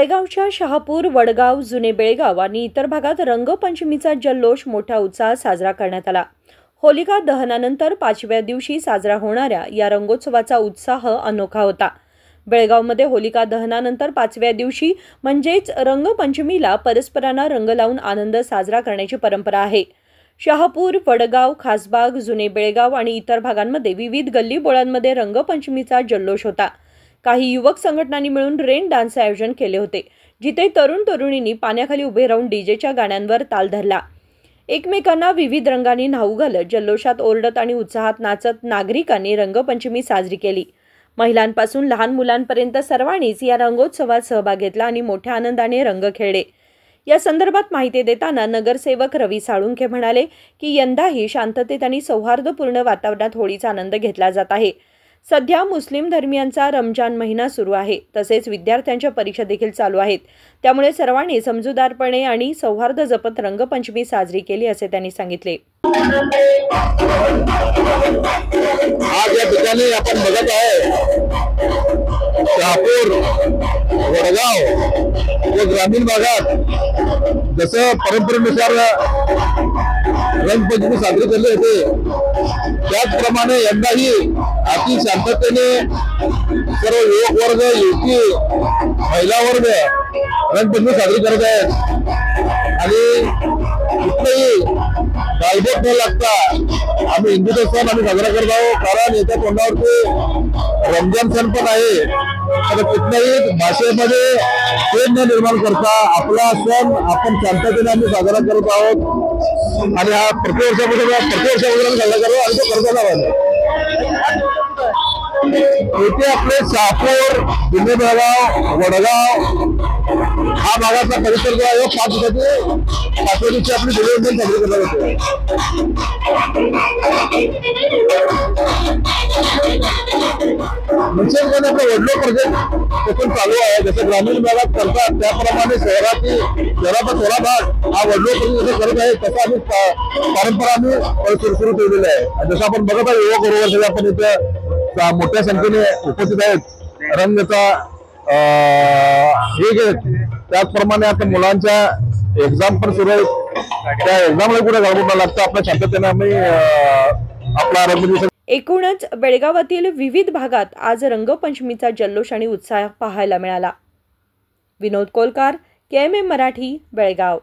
बेळगावच्या शहापूर, वडगाव, जुने बेळगाव आणि इतर भागात रंगपंचमीचा जल्लोष मोठ्या उत्साहात साजरा करण्यात आला। होलिका दहनानंतर 5व्या दिवशी साजरा होणाऱ्या या रंगोत्सवाचा उत्साह अनोखा होता। बेळगावमध्ये होलिका दहनानंतर 5व्या दिवशी म्हणजेच रंगपंचमीला परस्परांना रंग लावून आनंद साजरा करण्याची परंपरा आहे। शहापूर, वडगाव, खासबाग, जुने बेळगाव आणि इतर भागांमध्ये विविध गल्लीबोळांमध्ये रंगपंचमीचा जल्लोष होता। काही युवक संघटनांनी मिळून रेन डान्सचे आयोजन केले होते, जिथे तरुण तरुणींनी पाण्याखाली उभे राहून डीजेच्या गाण्यांवर ताल धरला। एकमेकांना विविध रंगांनी न्हाऊ घालत जल्लोषात ओरडत आणि उत्साहात नाचत नागरिकांनी रंगपंचमी साजरी केली। महिलांपासून लहान मुलांपर्यंत सर्वांनीच या रंगोत्सवात सहभाग घेतला आणि मोठ्या आनंदाने रंग खेळले। या संदर्भात माहिती देताना नगरसेवक रवी साळुंखे म्हणाले की यंदाही शांततेत आणि सौहार्दपूर्ण वातावरणात होळीचा आनंद घेतला जात आहे। सध्या मुस्लिम धर्मियांचा रमजान महिना सुरू आहे, तसेच विद्यार्थ्यांच्या परीक्षा देखील चालू आहेत। त्यामुळे सर्वांनी समजूतदारपणे आणि सौहार्द जपत रंगपंचमी साजरी केली असे त्यांनी सांगितले। आज या ठिकाणी आपण बघत आहे शहापूर, वडगाव व ग्रामीण भागात जसं परंपरेनुसार रंगपंचमी साजरी केली होते, त्याचप्रमाणे यंदाही अति शांततेने सर्व युवक वर्ग, युवती, महिला वर्ग रंगपंचमी साजरी करत आहेत आणि कुठलेही गालबोट न लागता आम्ही हिंदूचा सण आम्ही साजरा करत आहोत। कारण येत्या तोंडावरती रमजान सण पण आहे, तर कुठल्याही भाषेमध्ये प्रेम न निर्माण करता आपला सण आपण शांततेने आम्ही साजरा करत आहोत आणि हा प्रत्येक वर्षापासून साजरा करतो आणि तो करताना पाहिजे। येथे आपले शहापूर, जुने बेळगाव, वडगाव हा भागाचा परिसर जो आहे 5 दिवसाची 5व्या दिवशी आपली धुळवंदन साजरी करणार होते। निश्चितपणे आपला वडलो प्रोजेक्ट पण चालू आहे, जसं ग्रामीण भागात करतात त्याप्रमाणे शहराचा थोडा भाग हा वडलो प्रोजेक्ट जसं करत आहे तसा आम्ही परंपरा आम्ही सुरू ठेवलेली आहे। जसं आपण बघत आहे युवक बरोबर सगळे आपण इथे मोठ्या संख्येने उपस्थित आहेत रंगचा हे घेत। त्याचप्रमाणे आता मुलांच्या एक्झाम पण सुरू आहेत, त्या एक्झामला कुठे घालवून लागतं आपल्या शांततेने आम्ही आपला रंगपंचमी। एकूणच बेळगावातील विविध भागात आज रंगपंचमीचा जल्लोष आणि उत्साह पाहायला मिळाला। विनोद कोलकार, KMM मराठी, बेळगाव।